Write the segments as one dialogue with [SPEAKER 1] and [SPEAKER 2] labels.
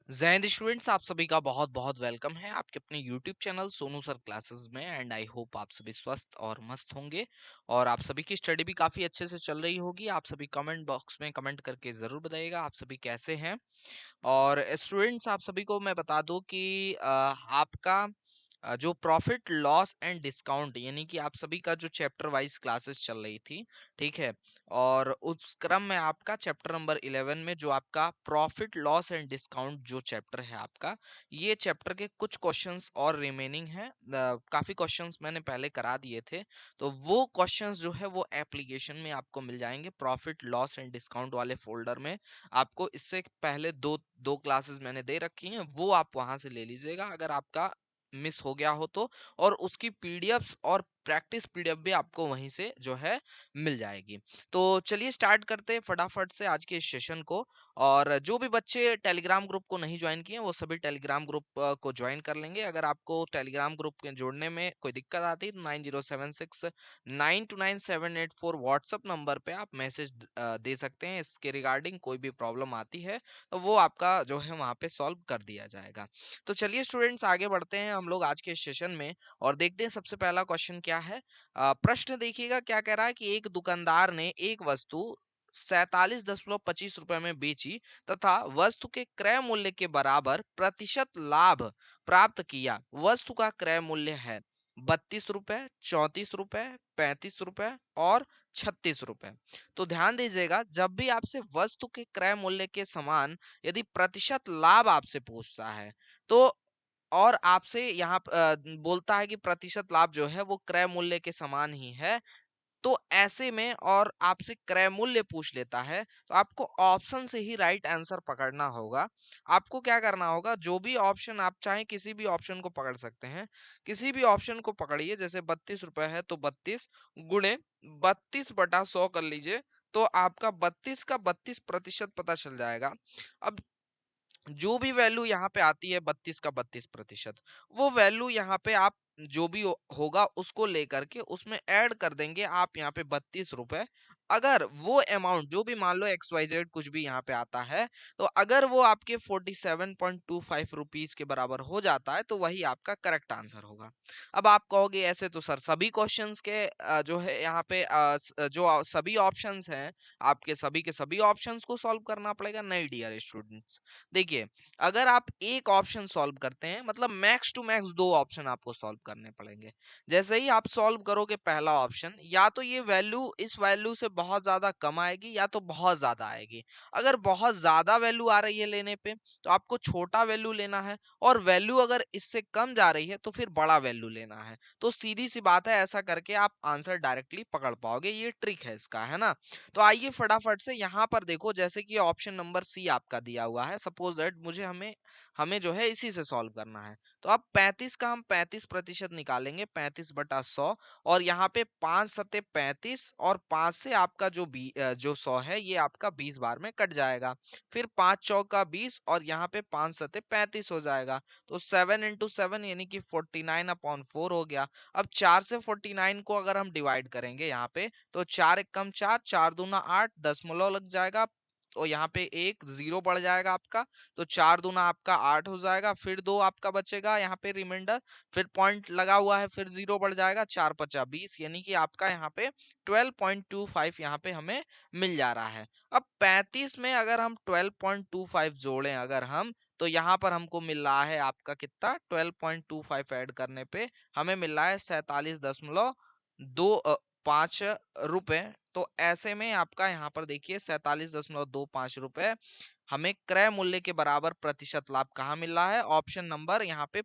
[SPEAKER 1] Jain students, आप सभी का बहुत बहुत वेलकम है आपके अपने YouTube channel Sonu sir classes में। एंड आई होप आप सभी स्वस्थ और मस्त होंगे और आप सभी की स्टडी भी काफ़ी अच्छे से चल रही होगी। आप सभी कमेंट बॉक्स में कमेंट करके ज़रूर बताइएगा आप सभी कैसे हैं। और स्टूडेंट्स, आप सभी को मैं बता दूं कि आपका जो प्रॉफिट लॉस एंड डिस्काउंट यानी कि आप सभी का जो चैप्टर वाइज क्लासेस चल रही थी, ठीक है। और उस क्रम में आपका चैप्टर नंबर 11 में जो आपका प्रॉफिट लॉस एंड डिस्काउंट जो चैप्टर है आपका, ये चैप्टर के कुछ क्वेश्चंस और रिमेनिंग है। काफी क्वेश्चंस मैंने पहले करा दिए थे, तो वो क्वेश्चंस जो है वो एप्लीकेशन में आपको मिल जाएंगे प्रॉफिट लॉस एंड डिस्काउंट वाले फोल्डर में। आपको इससे पहले दो दो क्लासेस मैंने दे रखी हैं, वो आप वहां से ले लीजिएगा अगर आपका मिस हो गया हो तो। और उसकी पीडीएफ्स और प्रैक्टिस पीडीएफ भी आपको वहीं से जो है मिल जाएगी। तो चलिए स्टार्ट करते हैं फटाफट से आज के इस सेशन को। और जो भी बच्चे टेलीग्राम ग्रुप को नहीं ज्वाइन किए वो सभी टेलीग्राम ग्रुप को ज्वाइन कर लेंगे। अगर आपको टेलीग्राम ग्रुप के जोड़ने में कोई दिक्कत आती है तो 9076929784 व्हाट्सएप नंबर पे आप मैसेज दे सकते हैं। इसके रिगार्डिंग कोई भी प्रॉब्लम आती है तो वो आपका जो है वहाँ पे सॉल्व कर दिया जाएगा। तो चलिए स्टूडेंट्स, आगे बढ़ते हैं हम लोग आज के सेशन में और देखते हैं सबसे पहला क्वेश्चन क्या है। प्रश्न देखिएगा क्या कह रहा है कि एक दुकानदार ने एक वस्तु 47.25 रुपए में बेची तथा वस्तु के क्रय मूल्य के बराबर प्रतिशत लाभ प्राप्त किया। वस्तु का क्रय मूल्य है 32 रुपए, 34 रुपए, 35 रुपए और 36 रुपए। तो ध्यान दीजिएगा, जब भी आपसे वस्तु के क्रय मूल्य के समान यदि प्रतिशत लाभ आपसे पूछता है तो और आपसे यहाँ बोलता है कि प्रतिशत लाभ जो है वो क्रय मूल्य के समान ही है, तो ऐसे में और आपसे क्रय मूल्य पूछ लेता है तो आपको ऑप्शन से ही राइट आंसर पकड़ना होगा। आपको क्या करना होगा, जो भी ऑप्शन आप चाहें किसी भी ऑप्शन को पकड़ सकते हैं। किसी भी ऑप्शन को पकड़िए, जैसे 32 रुपए है तो 32 गुणे 32/100 कर लीजिए, तो आपका 32 का 32% पता चल जाएगा। अब जो भी वैल्यू यहाँ पे आती है 32 का 32%, वो वैल्यू यहाँ पे आप जो भी होगा उसको लेकर के उसमें ऐड कर देंगे आप यहाँ पे 32 रुपए। अगर वो अमाउंट जो भी मान लो XYZ कुछ भी यहाँ पे आता है, तो अगर वो आपके 47.25 रुपीज के बराबर हो जाता है तो वही आपका करेक्ट आंसर होगा। अब आप कहोगे ऐसे तो सर सभी क्वेश्चंस के जो है यहाँ पे सभी ऑप्शंस हैं, आपके सभी के सभी ऑप्शंस को सॉल्व करना पड़ेगा। नहीं डियर स्टूडेंट्स, देखिए, अगर आप एक ऑप्शन सॉल्व करते हैं मतलब मैक्स टू मैक्स दो ऑप्शन आपको सॉल्व करने पड़ेंगे। जैसे ही आप सॉल्व करोगे पहला ऑप्शन, या तो ये वैल्यू इस वैल्यू से बहुत ज्यादा कम आएगी या तो बहुत ज्यादा आएगी। अगर बहुत ज्यादा वैल्यू आ रही है लेने पे तो आपको छोटा वैल्यू लेना है, और वैल्यू अगर इससे कम जा रही है तो फिर बड़ा वैल्यू लेना है। तो सीधी सी बात है, ऐसा करके आप आंसर डायरेक्टली पकड़ पाओगे, ये ट्रिक है इसका, है ना। तो आइए फटाफट से यहाँ पर देखो, जैसे कि ऑप्शन नंबर सी आपका दिया हुआ है, सपोज दैट मुझे हमें हमें जो है इसी से सॉल्व करना है। तो अब 35 का हम 35% निकालेंगे, 35/100। और यहाँ पे 5 सत्ते 35 और 5 से आपका जो 100 है ये आपका 20 बार में कट जाएगा। फिर 5 चौका 20 और यहाँ पे 5 सत्ते 35 हो जाएगा। तो 7 into 7 यानी कि 49/4 हो गया। अब 4 से 49 को अगर हम डिवाइड करेंगे यहाँ पे, तो 4 एकम 4, 4 दूना 8, दशमलव लग जाएगा और यहाँ पे एक जीरो बढ़ जाएगा आपका। तो 4 दूना आपका 8 हो जाएगा, फिर दो आपका बचेगा यहाँ पे रिमाइंडर, फिर पॉइंट लगा हुआ है, फिर जीरो बढ़ जाएगा, 4 पचा 20, यानी कि आपका यहाँ पे 12.25 यहाँ पे हमें मिल जा रहा है। अब 35 में अगर हम 12.25 जोड़ें अगर हम, तो यहाँ पर हमको मिल रहा है आपका कितना, 12.25 ऐड करने पे हमें मिल रहा है 47.25 रुपए। तो ऐसे में आपका यहाँ पर देखिए 47.25 रुपए हमें क्रय मूल्य के बराबर प्रतिशत लाभ कहाँ मिल रहा है, ऑप्शन नंबर यहाँ पे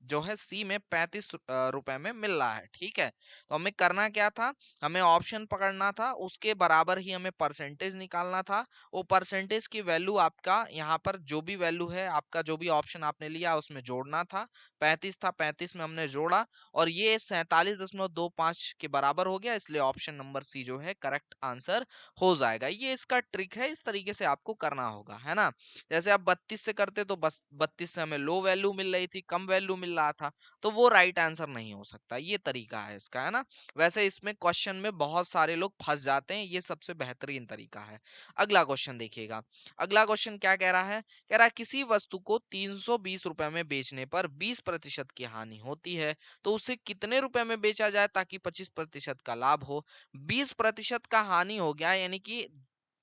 [SPEAKER 1] जो है सी में 35 रुपए में मिल रहा है। ठीक है, तो हमें करना क्या था, हमें ऑप्शन पकड़ना था, उसके बराबर ही हमें परसेंटेज निकालना था। वो परसेंटेज की वैल्यू आपका यहाँ पर जो भी वैल्यू है आपका, जो भी ऑप्शन आपने लिया उसमें जोड़ना था। 35 था, 35 में हमने जोड़ा और ये 47.25 के बराबर हो गया, इसलिए ऑप्शन नंबर सी जो है करेक्ट आंसर हो जाएगा। ये इसका ट्रिक है, इस तरीके से आपको करना होगा, है ना। जैसे आप 32 से करते तो बस 32 से हमें लो वैल्यू मिल रही थी, कम वैल्यू मिल मिल रहा था, तो वो राइट आंसर नहीं हो सकता। ये तरीका है इसका, है ना। वैसे इसमें क्वेश्चन में बहुत सारे लोग फंस जाते हैं, ये सबसे बेहतरीन तरीका है। अगला क्वेश्चन देखिएगा। अगला क्वेश्चन क्या कह रहा है? कह रहा है किसी वस्तु को 320 रुपए में बेचने पर 20% की हानि होती है, तो उसे कितने रुपए में बेचा जाए ताकि 25% का लाभ हो? 20% का हानि हो गया, यानी कि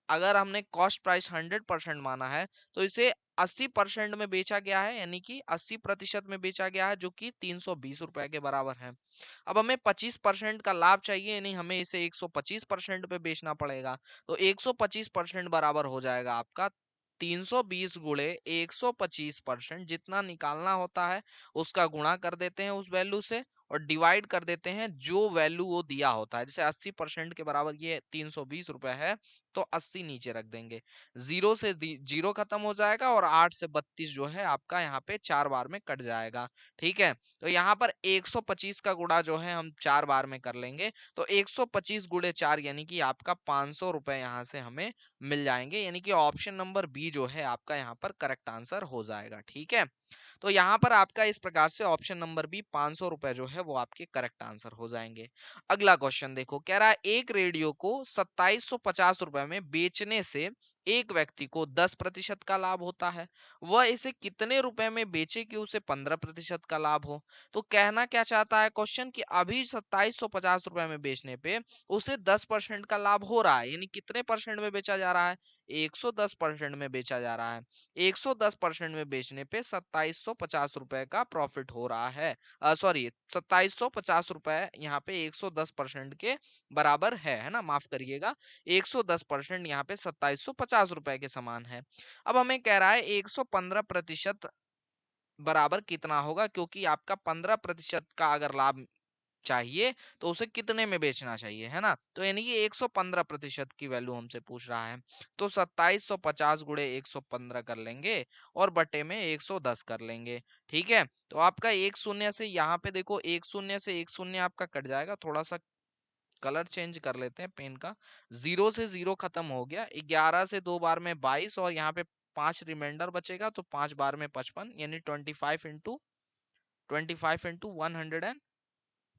[SPEAKER 1] अगर हमने कॉस्ट प्राइस 100% माना है, तो इसे 80% में बेचा गया है, यानी कि 80% में बेचा गया है, जो कि 320 रुपए के बराबर है। अब हमें 25% का लाभ चाहिए, यानी हमें इसे 125% पे बेचना पड़ेगा। तो 125% बराबर हो जाएगा आपका 320 गुणे 125%, जितना निकालना होता है उसका गुणा कर देते हैं उस वैल्यू से, और डिवाइड कर देते हैं जो वैल्यू वो दिया होता है। जैसे 80% के बराबर ये 320 रुपए है, तो 80 नीचे रख देंगे। जीरो से जीरो खत्म हो जाएगा, और 8 से 32 जो है आपका यहाँ पे 4 बार में कट जाएगा। ठीक है, तो यहाँ पर 125 का गुणा जो है हम 4 बार में कर लेंगे, तो 125 गुणे 4 यानी कि आपका 500 रुपए यहाँ से हमें मिल जाएंगे, यानी कि ऑप्शन नंबर बी जो है आपका यहाँ पर करेक्ट आंसर हो जाएगा। ठीक है, तो यहाँ पर आपका इस प्रकार से ऑप्शन नंबर बी 500 रुपए जो है वो आपके करेक्ट आंसर हो जाएंगे। अगला क्वेश्चन देखो, कह रहा है एक रेडियो को 2750 रुपए में बेचने से एक व्यक्ति को 10% का लाभ होता है, वह इसे कितने रुपए में बेचे कि उसे 15% का लाभ हो? तो कहना क्या चाहता है क्वेश्चन, कि अभी 2750 रुपए में बेचने पे उसे 10% का लाभ हो रहा है, यानी कितने परसेंट में बेचा जा रहा है? 110% में बेचा जा रहा है। 110% में बेचने पे 2750 रुपए का प्रॉफिट हो रहा है। सॉरी, 2750 रुपए यहाँ पे 110% के बराबर है ना, माफ करिएगा। 110% यहाँ पे 2750 रुपए के समान है। अब हमें कह रहा है 115% बराबर कितना होगा, क्योंकि आपका 15% का अगर लाभ चाहिए, तो उसे कितने में बेचना चाहिए, है ना। तो यानी कि 115% की वैल्यू हमसे पूछ रहा है, तो 2750 गुणे 115 कर लेंगे, और बटे में 110 कर लेंगे। ठीक है, तो आपका एक शून्य से यहाँ पे देखो, एक शून्य से एक शून्य आपका कट जाएगा। थोड़ा सा कलर चेंज कर लेते हैं पेन का। जीरो से जीरो खत्म हो गया, 11 से दो बार में 22, और यहाँ पे 5 रिमाइंडर बचेगा, तो 5 बार में 55, यानी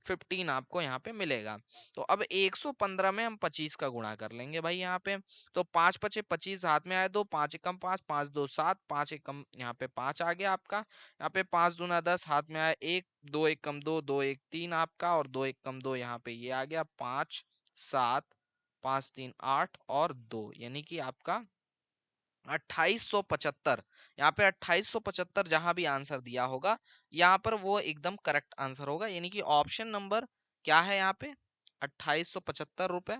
[SPEAKER 1] 25 आपको यहाँ पे मिलेगा। तो अब 115 में हम 25 का गुणा कर लेंगे भाई यहाँ पे। तो 5 पचे 25, हाथ में आए दो, 5 एकम 5, 5 दो 7, 5 एकम यहाँ पे 5 आ गया आपका। यहाँ पे 5 दूना 10, हाथ में आए 1, 2 एकम 2, 2 एक 3 आपका, और 2 एकम 2 यहाँ पे ये आ गया 5 7, 5 3 8 और 2, यानी कि आपका 2875। यहाँ पे 2875 जहां भी आंसर दिया होगा, यहाँ पर वो एकदम करेक्ट आंसर होगा, यानी कि ऑप्शन नंबर क्या है यहाँ पे? 2875 रुपए।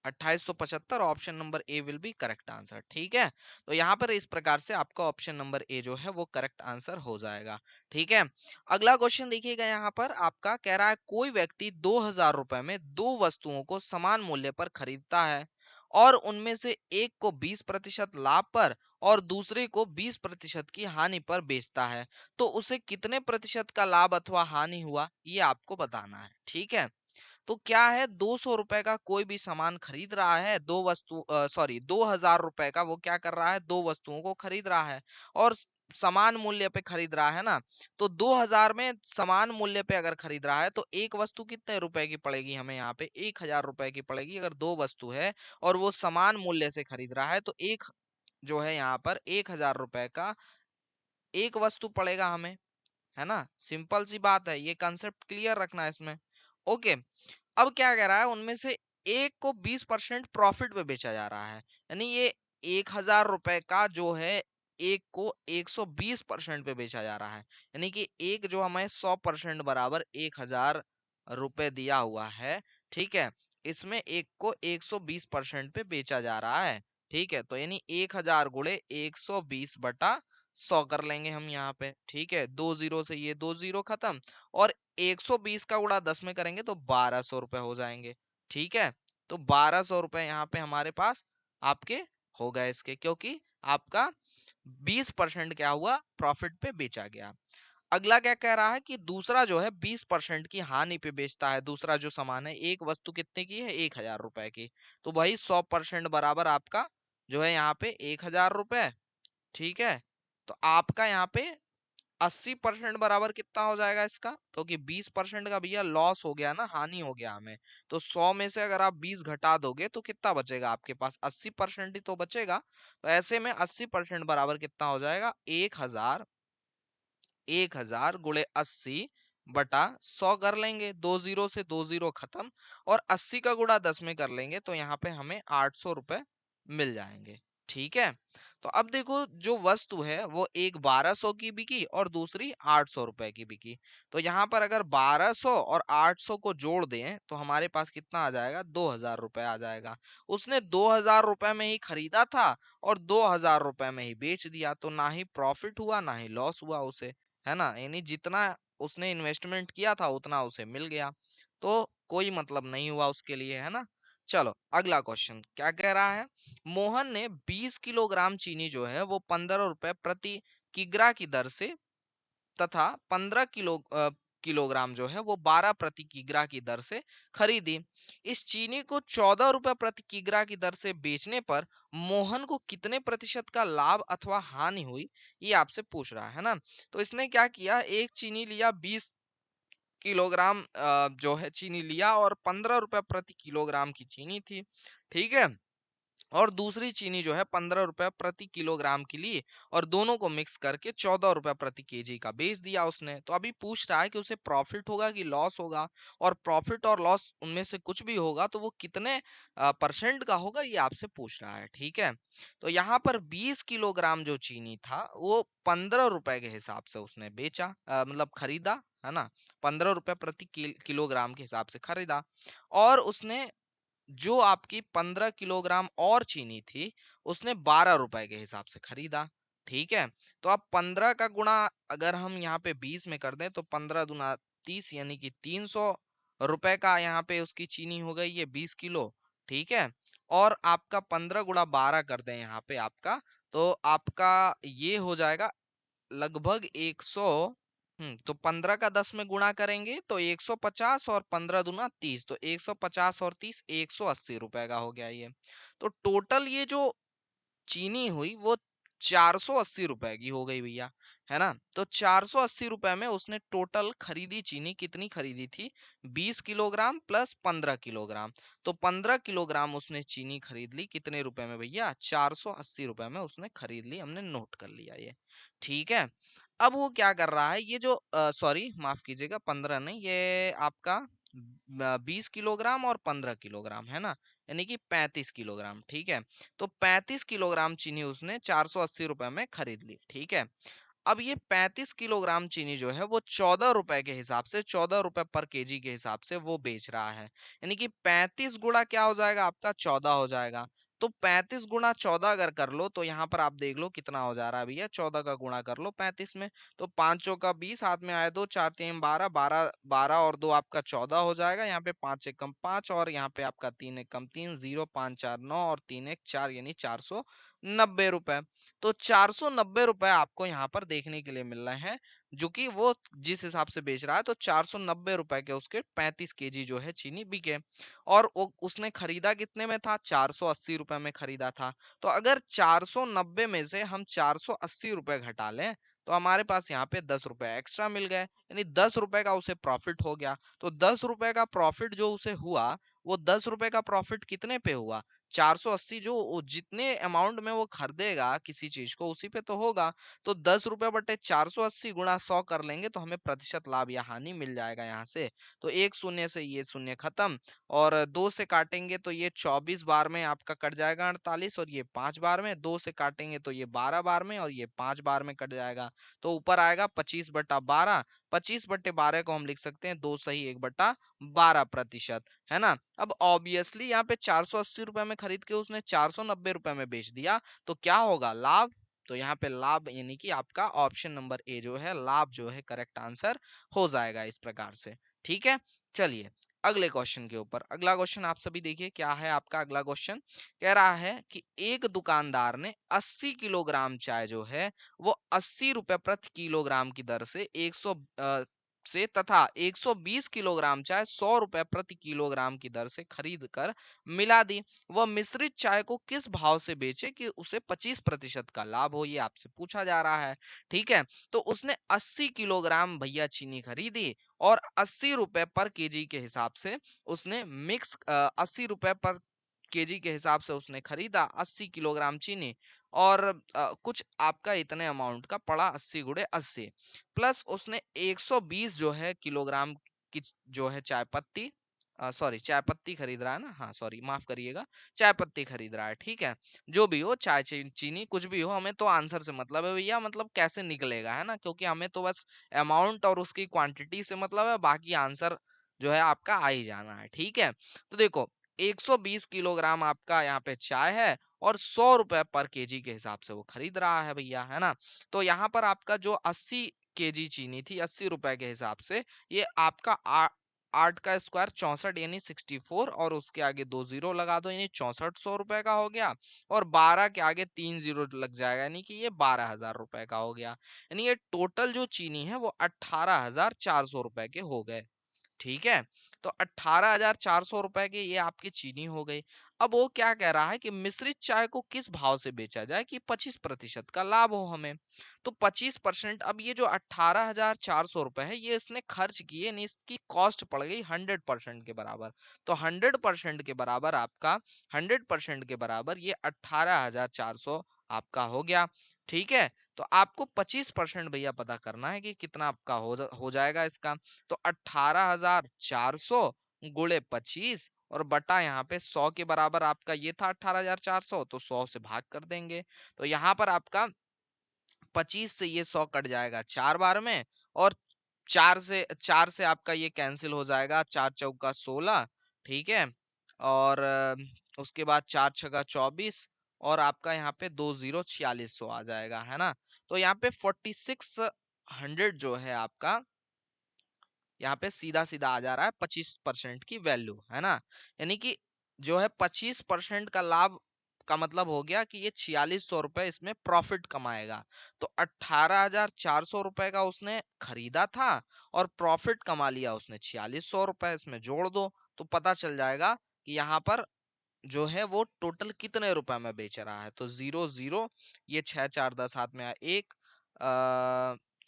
[SPEAKER 1] 2875, option number A will be correct answer. ठीक है, तो यहाँ पर इस प्रकार से आपका ऑप्शन नंबर ए जो है वो करेक्ट आंसर हो जाएगा। ठीक है, अगला क्वेश्चन देखिएगा। यहाँ पर आपका कह रहा है कोई व्यक्ति 2000 रुपए में दो वस्तुओं को समान मूल्य पर खरीदता है, और उनमें से एक को 20% लाभ पर और दूसरे को 20% की हानि पर बेचता है, तो उसे कितने प्रतिशत का लाभ अथवा हानि हुआ, ये आपको बताना है। ठीक है, तो क्या है, 200 रुपए का कोई भी सामान खरीद रहा है, दो वस्तु सॉरी 2000 रुपए का वो क्या कर रहा है, दो वस्तुओं को खरीद रहा है, और समान मूल्य पे खरीद रहा है ना। तो 2000 में समान मूल्य पे अगर खरीद रहा है, तो एक वस्तु कितने रुपए की पड़ेगी हमें यहाँ पे? 1000 रुपए की पड़ेगी। अगर दो वस्तु है और वो समान मूल्य से खरीद रहा है, तो एक जो है यहाँ पर 1000 रुपए का एक वस्तु पड़ेगा हमें, है ना। सिंपल सी बात है, ये कंसेप्ट क्लियर रखना है इसमें। ओके, अब क्या कह रहा है, उनमें से एक को 20% प्रॉफिट पे बेचा जा रहा है, यानी ये 1000 रुपए का जो है, एक को 120% पे बेचा जा रहा है, यानी कि एक जो हमें 100% बराबर 1000 रुपए दिया हुआ है। ठीक है, इसमें एक को 120% पे बेचा जा रहा है। ठीक है, तो यानी 1000 गुणे 120/100 कर लेंगे हम यहाँ पे। ठीक है, दो जीरो से ये दो जीरो खत्म, और 120 का गुणा 10 में करेंगे तो 1200 रुपए हो जाएंगे। ठीक है, तो 1200 रुपए यहाँ पे हमारे पास आपके हो गए इसके, क्योंकि आपका 20% क्या हुआ, प्रॉफिट पे बेचा गया। अगला क्या कह रहा है, कि दूसरा जो है 20% की हानि पे बेचता है। दूसरा जो सामान है, एक वस्तु कितने की है, 1000 रुपए की, तो भाई 100% बराबर आपका जो है यहाँ पे 1000 रुपए। ठीक है, तो आपका यहाँ पे 80% बराबर कितना हो जाएगा इसका, तो कि 20% का भैया लॉस हो गया ना, हानि हो गया हमें। तो 100 में से अगर आप 20 घटा दोगे तो कितना बचेगा आपके पास, 80% ही तो बचेगा। तो ऐसे में 80% बराबर कितना हो जाएगा, 1000, 1000 गुणे 80/100 कर लेंगे, 2 जीरो से 2 जीरो खत्म, और 80 का गुणा 10 में कर लेंगे तो यहाँ पे हमें 800 रुपए मिल जाएंगे। ठीक है, तो अब देखो जो वस्तु है वो एक 1200 की बिकी और दूसरी 800 रुपए की बिकी। तो यहाँ पर अगर 1200 और 800 को जोड़ दें तो हमारे पास कितना आ जाएगा, 2000 रुपए आ जाएगा। उसने 2000 रुपए में ही खरीदा था और 2000 रुपए में ही बेच दिया, तो ना ही प्रॉफिट हुआ ना ही लॉस हुआ उसे, है ना। यानी जितना उसने इन्वेस्टमेंट किया था उतना उसे मिल गया, तो कोई मतलब नहीं हुआ उसके लिए, है ना। चलो अगला क्वेश्चन क्या कह रहा है, मोहन ने 20 किलोग्राम चीनी जो है वो 15 रुपए प्रति किग्रा की दर से तथा 15 किलोग्राम जो है वो 12 प्रति किग्रा की दर से खरीदी। इस चीनी को 14 रुपए प्रति किग्रा की दर से बेचने पर मोहन को कितने प्रतिशत का लाभ अथवा हानि हुई, ये आपसे पूछ रहा है ना। तो इसने क्या किया, एक चीनी लिया, 20 किलोग्राम जो है चीनी लिया, और 15 रुपए प्रति किलोग्राम की चीनी थी, ठीक है। और दूसरी चीनी जो है 15 रुपए प्रति किलोग्राम की ली, और दोनों को मिक्स करके 14 रुपए प्रति केजी का बेच दिया उसने। तो अभी पूछ रहा है कि उसे प्रॉफिट होगा कि लॉस होगा, और प्रॉफिट और लॉस उनमें से कुछ भी होगा तो वो कितने परसेंट का होगा, ये आपसे पूछ रहा है। ठीक है, तो यहाँ पर 20 किलोग्राम जो चीनी था वो 15 रुपए के हिसाब से उसने बेचा, मतलब खरीदा, है ना। 15 रुपए प्रति किलोग्राम के हिसाब से खरीदा, और उसने जो आपकी 15 किलोग्राम और चीनी थी उसने 12 रुपए के हिसाब से खरीदा। ठीक है, तो अब 15 का गुणा अगर हम यहाँ पे 20 में कर दें तो 15 दुना 30, यानी कि 300 रुपए का यहाँ पे उसकी चीनी हो गई ये 20 किलो। ठीक है, और आपका 15 गुणा 12 कर दें यहाँ पे आपका, तो आपका ये हो जाएगा लगभग 100। तो 15 का 10 में गुणा करेंगे तो 150, और 15 दुना 30, तो 150 और 30 180 रुपए का हो गया ये। तो टोटल ये जो चीनी हुई वो 480 रुपए की हो गई भैया, है ना। तो 480 रुपए में उसने टोटल खरीदी चीनी, कितनी खरीदी थी, 20 किलोग्राम प्लस 15 किलोग्राम। तो 15 किलोग्राम उसने चीनी खरीद ली कितने रुपए में भैया, 480 रुपए में उसने खरीद ली, हमने नोट कर लिया ये। ठीक है, अब वो क्या कर रहा है, ये जो सॉरी माफ कीजिएगा, 15 नहीं, ये आपका 20 किलोग्राम और 15 किलोग्राम, है ना, यानी कि 35 किलोग्राम। ठीक है, तो 35 किलोग्राम चीनी उसने 480 रुपए में खरीद ली। ठीक है, अब ये 35 किलोग्राम चीनी जो है वो 14 रुपए के हिसाब से, 14 रुपए पर केजी के हिसाब से वो बेच रहा है। यानी कि 35 गुणा क्या हो जाएगा आपका, 14 हो जाएगा। तो 35 गुणा 14 अगर कर लो तो यहाँ पर आप देख लो कितना हो जा रहा है भैया, 14 का गुणा कर लो 35 में, तो 5 चौका 20, हाथ में आए 2, 4 3 12, 12 12 और 2 आपका 14 हो जाएगा। यहाँ पे 5 एक कम 5, और यहाँ पे आपका 3 एक कम 3, 0 5 4 9, और 3 एक 4, यानी 490 रुपए। तो 490 रुपए आपको यहाँ पर देखने के लिए मिल रहे हैं, जो कि वो जिस हिसाब से बेच रहा है, तो 490 रुपए के उसके 35 केजी जो है चीनी बिके। और वो उसने खरीदा कितने में था, 480 रुपए में खरीदा था। तो अगर 490 में से हम 480 रुपए घटा लें तो हमारे पास यहाँ पे 10 रुपए एक्स्ट्रा मिल गए, यानी 10 रुपए का उसे प्रॉफिट हो गया। तो 10 रुपए का प्रॉफिट जो उसे हुआ, वो 10 रुपए का प्रॉफिट कितने पे हुआ, 480, जो जितने अमाउंट में वो खरीदेगा किसी चीज को उसी पे तो होगा। तो 10 रुपए बटे 480 गुणा 100 कर लेंगे तो हमें प्रतिशत लाभ या हानि मिल जाएगा यहाँ से। तो एक शून्य से ये शून्य खत्म, और 2 से काटेंगे तो ये 24 बार में आपका कट जाएगा 48, और ये 5 बार में, 2 से काटेंगे तो ये 12 बार में, और ये 5 बार में कट जाएगा। तो ऊपर आएगा 25/12। 25/12 को हम लिख सकते हैं 2 सही 1/12%, है ना। अब ऑब्वियसली यहाँ पे 480 रुपए में खरीद के उसने 490 रुपए में बेच दिया, तो क्या होगा, लाभ। तो यहाँ पे लाभ, यानी कि आपका ऑप्शन नंबर ए जो है लाभ जो है करेक्ट आंसर हो जाएगा इस प्रकार से। ठीक है, चलिए अगले क्वेश्चन के ऊपर। अगला क्वेश्चन आप सभी देखिए क्या है आपका अगला क्वेश्चन। कह रहा है कि एक दुकानदार ने 80 किलोग्राम चाय जो है वो 80 रुपए प्रति किलोग्राम की दर से 100 से तथा 120 किलोग्राम चाय 100 रुपए प्रति किलोग्राम की दर से खरीद कर मिला दी। वह मिश्रित चाय को किस भाव से बेचे कि उसे 25% का लाभ हो, ये आपसे पूछा जा रहा है। ठीक है, तो उसने 80 किलोग्राम भैया चीनी खरीदी और 80 रुपए पर केजी के हिसाब से उसने 80 रुपए पर केजी के हिसाब से उसने खरीदा 80 किलोग्राम चीनी। और कुछ आपका इतने अमाउंट का पड़ा 80 गुणे 80 प्लस उसने 120 जो है किलोग्राम की जो है चाय पत्ती, सॉरी चाय पत्ती खरीद रहा है ना, हाँ सॉरी माफ करिएगा, चाय पत्ती खरीद रहा है। ठीक है, जो भी हो चाय चीनी कुछ भी हो, हमें तो आंसर से मतलब है भैया, मतलब कैसे निकलेगा, है ना, क्योंकि हमें तो बस अमाउंट और उसकी क्वांटिटी से मतलब है, बाकी आंसर जो है आपका आ ही जाना है। ठीक है, तो देखो 120 किलोग्राम आपका यहाँ पे चाय है और 100 रुपए पर केजी के हिसाब से वो खरीद रहा है भैया, है ना। तो यहाँ पर आपका जो 80 केजी चीनी थी 80 रुपए के हिसाब से, ये आपका 8 का स्क्वायर 64 यानी 64 और उसके आगे 2 जीरो लगा दो यानी 6400 रुपए का हो गया। और 12 के आगे 3 जीरो लग जाएगा यानी कि ये 12,000 रुपए का हो गया। यानी ये टोटल जो चीनी है वो 18,400 रुपए के हो गए। ठीक है, तो 18,400 रुपए की ये आपकी चीनी हो गई। अब वो क्या कह रहा है कि मिश्रित चाय को किस भाव से बेचा जाए कि 25% का लाभ हो हमें। तो 25%, अब ये जो 18,400 रुपए है ये इसने खर्च किए नहीं, इसकी कॉस्ट पड़ गई 100% के बराबर। तो 100% के बराबर आपका 100% के बराबर ये 18,400 आपका हो गया। ठीक है, तो आपको 25% भैया पता करना है कि कितना आपका हो जाएगा इसका। तो 18,400 गुणे 25 और बटा यहाँ पे 100 के बराबर आपका ये था 18,400, तो 100 से भाग कर देंगे। तो यहाँ पर आपका 25 से ये 100 कट जाएगा 4 बार में। और 4 से आपका ये कैंसिल हो जाएगा, 4 चौका 16। ठीक है, और उसके बाद 4 छका 24 और आपका यहाँ पे 2 जीरो 4600 आ जाएगा, है ना। तो यहाँ पे 4600 जो है आपका यहाँ पे सीधा सीधा आ जा रहा है 25% की वैल्यू, है ना। यानी कि जो है 25% का लाभ का मतलब हो गया कि ये 4600 रुपए इसमें प्रॉफिट कमाएगा। तो 18,400 रुपए का उसने खरीदा था और प्रॉफिट कमा लिया उसने 4600 रुपए, इसमें जोड़ दो तो पता चल जाएगा कि यहाँ पर जो है वो टोटल कितने रुपए में बेच रहा है। तो 0 0, ये 6 4 10 हाथ में आया एक,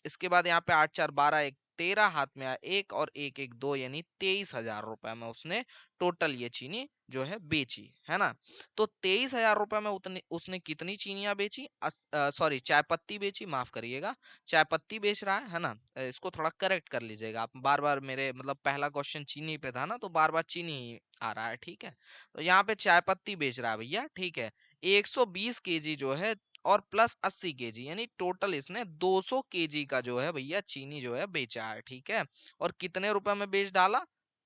[SPEAKER 1] इसके बाद यहाँ पे 8 4 12 एक 13 हाथ में आया एक और एक एक दो यानी 23,000 रुपए में उसने टोटल ये चीनी जो है बेची, है ना। तो 23,000 रुपए में उतनी उसने कितनी चीनियां बेची, सॉरी चाय पत्ती बेची, माफ करिएगा, चाय पत्ती बेच रहा है ना। इसको थोड़ा करेक्ट कर लीजिएगा आप, बार बार मेरे मतलब पहला क्वेश्चन चीनी पे था ना, तो बार बार चीनी ही आ रहा है। ठीक है, तो यहाँ पे चाय पत्ती बेच रहा है भैया। ठीक है, 120 केजी जो है और प्लस 80 केजी यानी टोटल इसने 200 केजी का जो है भैया चीनी जो है बेचा है। ठीक है, और कितने रुपए में बेच डाला,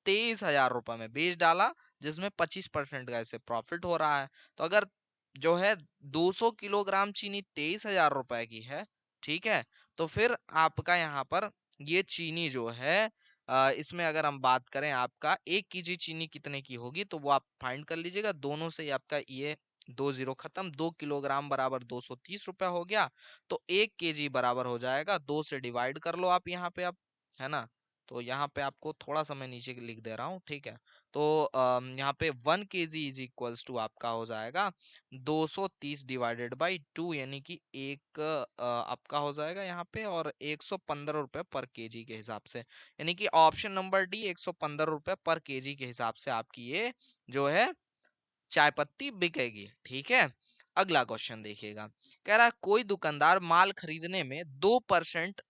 [SPEAKER 1] 23,000 रुपए में बेच डाला, जिसमें 25% का इसे प्रॉफिट हो रहा है। तो अगर जो है 200 किलोग्राम चीनी 23,000 रुपए की है, ठीक है, तो फिर आपका यहाँ पर ये चीनी जो है इसमें अगर हम बात करें आपका 1 केजी चीनी कितने की होगी, तो वो आप फाइंड कर लीजिएगा। दोनों से ही आपका ये 2 जीरो खत्म, 2 किलोग्राम बराबर 230 रुपया हो गया। तो 1 केजी बराबर हो जाएगा 2 से डिवाइड कर लो आप यहाँ पे अब, है ना। तो यहाँ पे आपको थोड़ा सा मैं नीचे लिख दे रहा हूँ। ठीक है, तो यहाँ पे 1 केजी इज इक्वल्स टू आपका हो जाएगा 230 डिवाइडेड बाई 2 यानी कि एक आपका हो जाएगा यहाँ पे और 115 रुपए पर केजी के हिसाब से। यानी कि ऑप्शन नंबर डी 115 रुपए पर केजी के हिसाब से आपकी ये जो है चाय पत्ती बिकेगी। ठीक है, अगला क्वेश्चन देखिएगा। कह रहा है कोई दुकानदार माल खरीदने में 2%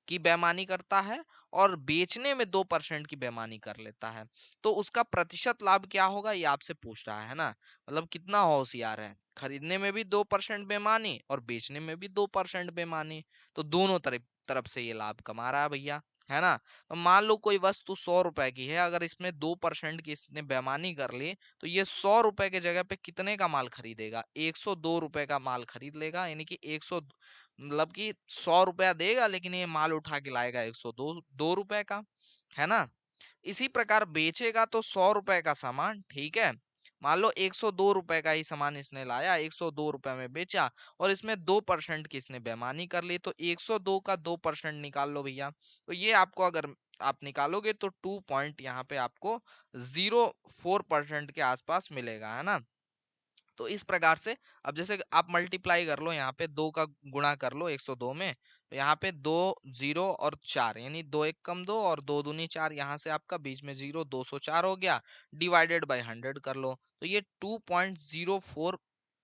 [SPEAKER 1] की बेईमानी करता है और बेचने में 2% की बेईमानी कर लेता है, तो उसका प्रतिशत लाभ क्या होगा, ये आपसे पूछ रहा है ना। मतलब कितना होशियार है, खरीदने में भी 2% बेईमानी और बेचने में भी 2% बेईमानी। तो दोनों तरफ तरफ से ये लाभ कमा रहा है भैया, है ना। तो मान लो कोई वस्तु 100 रुपए की है, अगर इसमें 2% की इसने बेईमानी कर ली, तो ये 100 रुपए के जगह पे कितने का माल खरीदेगा, 102 रुपए का माल खरीद लेगा। यानी कि 100 मतलब कि 100 रुपया देगा लेकिन ये माल उठा के लाएगा 102 रुपए का, है ना। इसी प्रकार बेचेगा तो 100 रुपए का सामान, ठीक है, मान लो 102 रुपए का ही सामान इसने लाया, 102 रुपए में बेचा और इसमें 2% की इसने बेईमानी कर ली, तो 102 का 2% निकाल लो भैया। तो ये आपको अगर आप निकालोगे तो 2 पॉइंट यहाँ पे आपको 04% के आसपास मिलेगा, है ना। तो इस प्रकार से अब जैसे आप मल्टीप्लाई कर लो, यहाँ पे 2 का गुणा कर लो 102 में, तो यहाँ पे 2 0 और 4 यानी 2 एक कम 2 और 2 दूनी 4, यहाँ से आपका बीच में 0 204 हो गया, डिवाइडेड बाय 100 कर लो, तो ये 2.04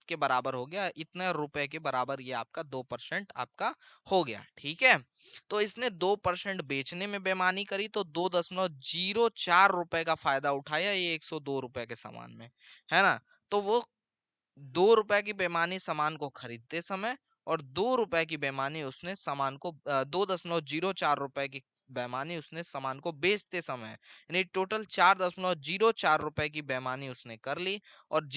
[SPEAKER 1] के बराबर हो गया, इतने रुपए के बराबर ये आपका 2% आपका हो गया, ठीक है। तो इसने 2% बेचने में बेईमानी करी, तो 2.04 रुपए का फायदा उठाया ये 102 रुपए के सामान में, है ना। तो वो 2 रुपए की बेईमानी सामान को खरीदते समय और 2 रुपए की बेईमानी उसने सामान को 2.04 रुपए की बेईमानी उसने सामान को बेचते समय, यानी टोटल 4.04 रुपए की बेईमानी उसने कर ली। और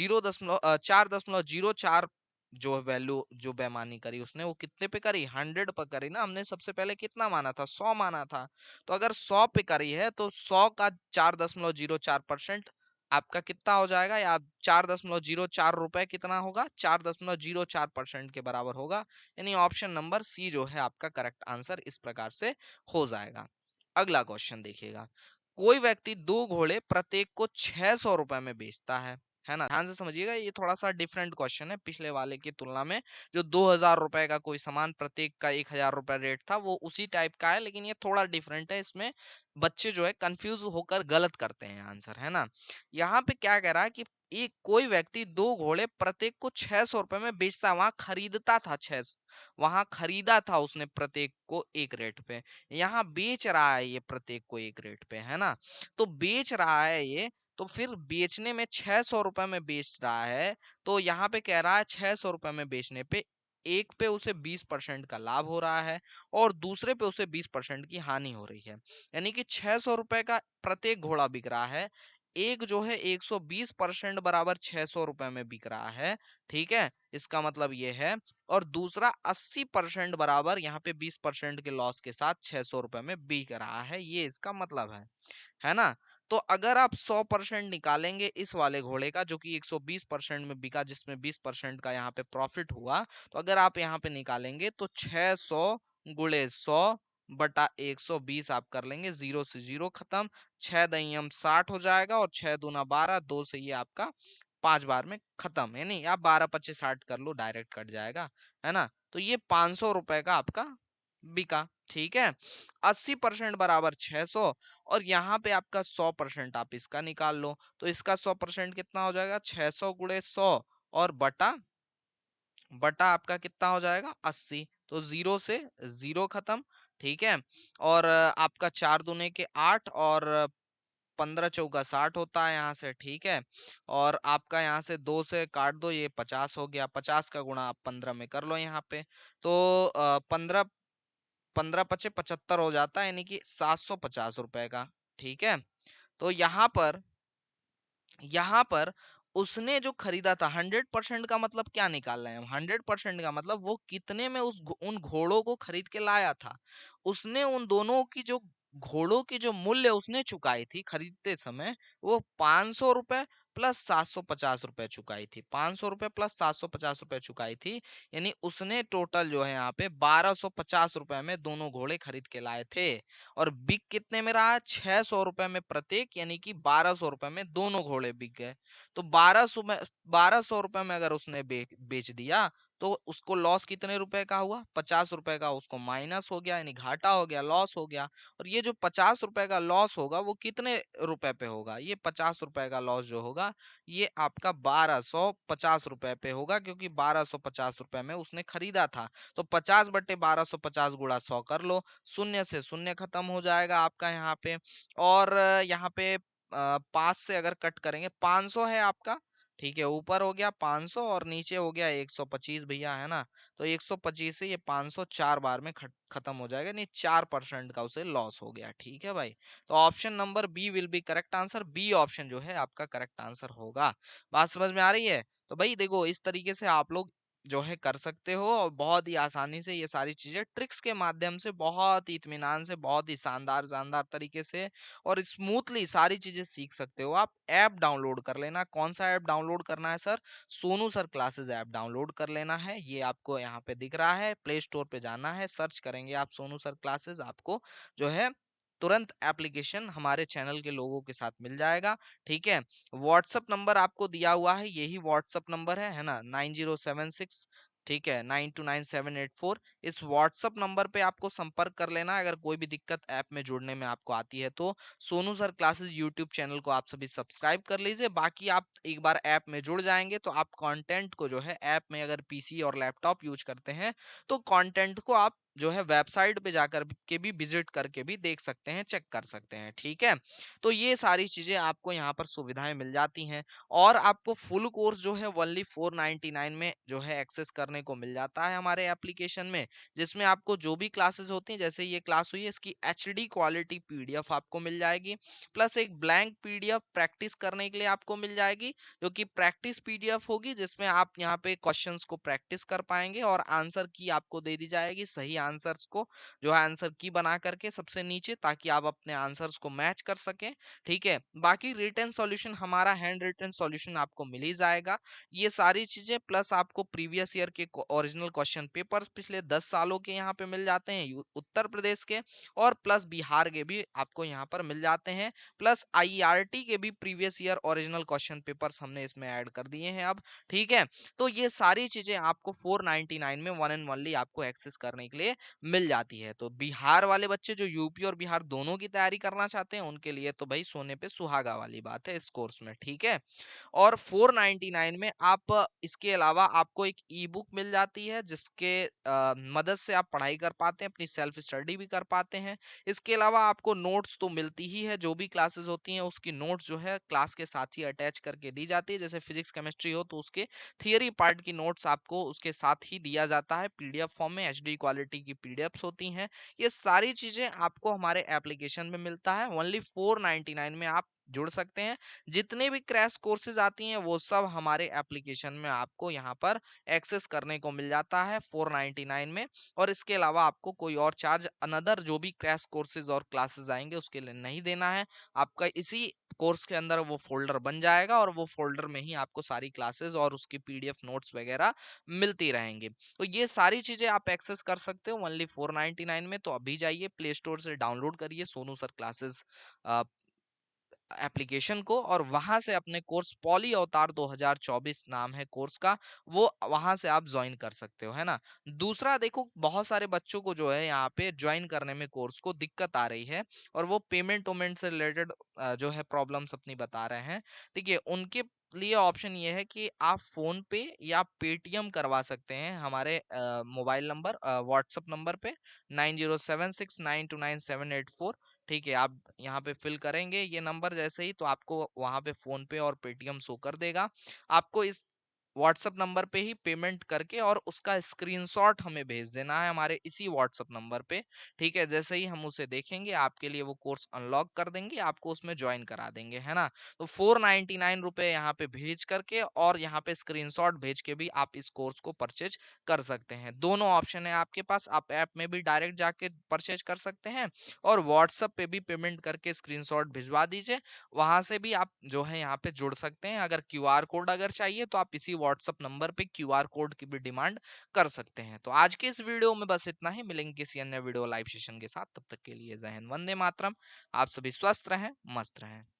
[SPEAKER 1] 4.04 जो वैल्यू जो बेईमानी करी उसने वो कितने पे करी, 100 पर करी ना। हमने सबसे पहले कितना माना था, 100 माना था। तो अगर 100 पे करी है तो 100 का 4.04% आपका कितना हो जाएगा, या 4.04 रुपए कितना होगा, 4.04% के बराबर होगा। यानी ऑप्शन नंबर सी जो है आपका करेक्ट आंसर इस प्रकार से हो जाएगा। अगला क्वेश्चन देखिएगा, कोई व्यक्ति 2 घोड़े प्रत्येक को 600 रुपए में बेचता है ना। ध्यान से समझिएगा, ये थोड़ा सा डिफरेंट क्वेश्चन है पिछले वाले की तुलना में। जो 2000 रुपए का कोई सामान प्रत्येक का 1000 रुपए रेट था, वो उसी टाइप का है, लेकिन ये थोड़ा डिफरेंट है। इसमें बच्चे जो है कंफ्यूज होकर गलत करते हैं आंसर, है ना। यहाँ पे क्या कह रहा है कि एक कोई व्यक्ति 2 घोड़े प्रत्येक को 600 रुपए में बेचता, वहां खरीदता था, वहां खरीदा था उसने प्रत्येक को एक रेट पे, यहाँ बेच रहा है ये प्रत्येक को एक रेट पे, है ना। तो बेच रहा है ये, तो फिर बेचने में 600 रुपए में बेच रहा है, तो यहाँ पे कह रहा है 600 रुपए में बेचने पे एक पे उसे 20% का लाभ हो रहा है और दूसरे पे उसे 20% की हानि हो रही है। यानी कि 600 रुपए का प्रत्येक घोड़ा बिक रहा है, एक जो है 120% बराबर 600 रुपए में बिक रहा है, ठीक है, इसका मतलब ये है। और दूसरा 80% बराबर यहाँ पे 20% के लॉस के साथ 600 रुपए में बिक रहा है, ये इसका मतलब है ना। तो अगर आप 100% निकालेंगे इस वाले घोड़े का जो कि 120% में बिका, जिसमें 20% का यहाँ पे प्रॉफिट हुआ, तो अगर आप यहाँ पे निकालेंगे तो 600 गुणे 100 बटा 120 आप कर लेंगे, 0 से 0 खत्म, 6 दहियम 60 हो जाएगा और 6 दूना 12, 2 से ये आपका 5 बार में खत्म, है नहीं, आप 12 25 60 कर लो, डायरेक्ट कट जाएगा, है ना। तो ये 500 रुपए का आपका बिका, ठीक है। 80% बराबर 600 और यहाँ पे आपका 100% आप इसका निकाल लो, तो इसका 100% कितना हो जाएगा, 600 गुणे 100 और बटा बटा आपका कितना हो जाएगा 80, तो 0 से 0 खत्म, ठीक है। और आपका 4 दूने के 8 और 15 चौका 60 होता है यहाँ से, ठीक है। और आपका यहाँ से 2 से काट दो, ये 50 हो गया, 50 का गुणा आप 15 में कर लो यहाँ पे, तो 15 15 पचे 75 हो जाता है, यानी कि 750 रुपए का, ठीक है। तो यहाँ पर उसने जो खरीदा था, 100% का मतलब क्या निकाल रहे हैं हम, 100% का मतलब वो कितने में उन घोड़ों को खरीद के लाया था। उसने उन दोनों की जो घोड़ों की जो मूल्य उसने चुकाई थी खरीदते समय, वो 500 रुपए प्लस 750 रुपए चुकाई थी, 500 रुपए प्लस 750 रुपए चुकाई थी। यानी उसने टोटल जो है यहाँ पे 1250 रुपए में दोनों घोड़े खरीद के लाए थे। और बिक कितने में रहा, 600 रुपए में प्रत्येक, यानी कि 1200 रुपए में दोनों घोड़े बिक गए। तो 1200 रुपए में अगर उसने बेच दिया, तो उसको लॉस कितने रुपए का हुआ, 50 रुपए का उसको माइनस हो गया, यानी घाटा हो गया, लॉस हो गया। और ये जो 50 रुपए का लॉस होगा वो कितने रुपए पे होगा, ये 50 रुपए का लॉस जो होगा ये आपका 1250 रुपए पे होगा, क्योंकि 1250 रुपए में उसने खरीदा था। तो 50/1250 गुणा 100 कर लो, शून्य से शून्य खत्म हो जाएगा आपका यहाँ पे। और यहाँ पे 5 से अगर कट करेंगे, 500 है आपका, ठीक है, ऊपर हो गया 500 और नीचे हो गया 125 भैया, है ना। तो 125 से ये 500 4 बार में खत्म हो जाएगा, नहीं 4% का उसे लॉस हो गया, ठीक है भाई। तो option number B will be correct answer, B option जो है आपका करेक्ट आंसर होगा। बात समझ में आ रही है। तो भाई देखो, इस तरीके से आप लोग जो है कर सकते हो, और बहुत ही आसानी से ये सारी चीजें ट्रिक्स के माध्यम से बहुत ही इत्मीनान से, बहुत ही शानदार शानदार तरीके से और स्मूथली सारी चीजें सीख सकते हो। आप ऐप डाउनलोड कर लेना। कौन सा ऐप डाउनलोड करना है sir, Sonu sir classes app download कर लेना है। ये आपको यहाँ पे दिख रहा है, प्ले स्टोर पे जाना है, सर्च करेंगे आप सोनू सर क्लासेस, आपको जो है तुरंत एप्लीकेशन हमारे चैनल के लोगों के साथ मिल जाएगा। ठीक है, व्हाट्सअप नंबर आपको दिया हुआ है, यही व्हाट्सअप नंबर है ना, 9076, ठीक है, 929784। इस व्हाट्सअप नंबर पे आपको संपर्क कर लेना है, अगर कोई भी दिक्कत ऐप में जुड़ने में आपको आती है तो। Sonu sir classes YouTube channel को आप सभी सब्सक्राइब कर लीजिए। बाकी आप एक बार ऐप में जुड़ जाएंगे तो आप कंटेंट को जो है ऐप में, अगर पीसी और लैपटॉप यूज करते हैं तो कंटेंट को आप जो है वेबसाइट पे जाकर के भी विजिट करके भी देख सकते हैं, चेक कर सकते हैं। ठीक है, तो ये सारी चीजें आपको यहाँ पर सुविधाएं मिल जाती हैं। और आपको फुल कोर्स जो है ओनली 499 में जो है एक्सेस करने को मिल जाता है हमारे एप्लीकेशन में, जिसमें आपको जो भी क्लासेस होती हैं, जैसे ये क्लास हुई है, इसकी एचडी क्वालिटी पीडीएफ आपको मिल जाएगी, प्लस एक ब्लैंक पीडीएफ प्रैक्टिस करने के लिए आपको मिल जाएगी, जो कि प्रैक्टिस पीडीएफ होगी, जिसमें आप यहाँ पे क्वेश्चंस को प्रैक्टिस कर पाएंगे और आंसर की आपको दे दी जाएगी, सही आंसर्स को जो है आंसर की बना करके सबसे नीचे, ताकि आप अपने आंसर्स को मैच कर सकें। ठीक है, बाकी रिटन सॉल्यूशन, हमारा हैंड रिटन सॉल्यूशन आपको मिल ही जाएगा। ये सारी चीजें प्लस आपको प्रीवियस ईयर के ओरिजिनल क्वेश्चन पेपर्स पिछले 10 सालों के यहाँ पे मिल जाते हैं, उत्तर प्रदेश के, और प्लस बिहार के भी आपको यहाँ पर मिल जाते हैं, प्लस आईआरटी के भी previous year original question papers हमने इसमें ऐड कर दिए हैं अब। ठीक है, तो ये सारी चीजें आपको 499 में वन एंड ओनली आपको एक्सेस करने के लिए मिल जाती है। तो बिहार वाले बच्चे जो यूपी और बिहार दोनों की तैयारी करना चाहते हैं, उनके लिए तो भाई सोने पे सुहागा वाली बात है इस कोर्स में। ठीक है, और 499 में आप इसके अलावा आपको एक ई बुक मिल जाती है, जिसके मदद से आप पढ़ाई कर पाते हैं, अपनी सेल्फ स्टडी भी कर पाते हैं। इसके अलावा आपको नोट्स तो मिलती ही है, जो भी क्लासेस होती हैं उसकी नोट्स जो है क्लास के साथ ही अटैच करके दी जाती है। जैसे फिजिक्स केमिस्ट्री हो तो उसके थियरी पार्ट की नोट्स आपको उसके साथ ही दिया जाता है, पीडीएफ फॉर्म में एचडी क्वालिटी की पीडीएफ्स होती हैं। ये सारी चीजें आपको हमारे एप्लीकेशन में मिलता है, ओनली 499 में आप जुड़ सकते हैं। जितने भी क्रैश कोर्सेज आती हैं वो सब हमारे एप्लीकेशन में आपको यहाँ पर एक्सेस करने को मिल जाता है 499 में। और इसके अलावा आपको कोई और चार्ज अनदर जो भी क्रैश कोर्सेज और क्लासेस आएंगे उसके लिए नहीं देना है। आपका इसी कोर्स के अंदर वो फोल्डर बन जाएगा और वो फोल्डर में ही आपको सारी क्लासेस और उसकी पीडीएफ नोट्स वगैरह मिलती रहेंगी। तो ये सारी चीजें आप एक्सेस कर सकते हो ओनली 499 में। तो अभी जाइए प्ले स्टोर से डाउनलोड करिए सोनू सर क्लासेस एप्लीकेशन को, और वहां से अपने कोर्स पॉली अवतार 2024 नाम है कोर्स का, वो वहां से आप ज्वाइन कर सकते हो, है ना। दूसरा देखो, बहुत सारे बच्चों को जो है यहाँ पे ज्वाइन करने में कोर्स को दिक्कत आ रही है, और वो पेमेंट वोमेंट से रिलेटेड जो है प्रॉब्लम्स अपनी बता रहे हैं। देखिए, उनके लिए ऑप्शन ये है कि आप फोन पे या पेटीएम करवा सकते हैं हमारे मोबाइल नंबर व्हाट्सएप नंबर पे 9076929784। ठीक है, आप यहाँ पे फिल करेंगे ये नंबर जैसे ही, तो आपको वहां पे फोन पे और पेटीएम शो कर देगा। आपको इस व्हाट्सएप नंबर पे ही पेमेंट करके और उसका स्क्रीनशॉट हमें भेज देना है हमारे इसी व्हाट्सएप नंबर पे। ठीक है, जैसे ही हम उसे देखेंगे आपके लिए वो कोर्स अनलॉक कर देंगे, आपको उसमें ज्वाइन करा देंगे, है ना। तो 499 रुपए यहाँ पे भेज करके और यहाँ पे स्क्रीनशॉट भेज के भी आप इस कोर्स को परचेज कर सकते हैं। दोनों ऑप्शन है आपके पास, आप ऐप में भी डायरेक्ट जाके परचेज कर सकते हैं और व्हाट्सएप पे भी पेमेंट करके स्क्रीनशॉट भिजवा दीजिए, वहां से भी आप जो है यहाँ पे जुड़ सकते हैं। अगर क्यूआर कोड अगर चाहिए तो आप इसी व्हाट्सएप नंबर पे क्यूआर कोड की भी डिमांड कर सकते हैं। तो आज के इस वीडियो में बस इतना ही, मिलेंगे किसी अन्य वीडियो लाइव सेशन के साथ, तब तक के लिए जय हिंद, वंदे मातरम। आप सभी स्वस्थ रहें, मस्त रहें।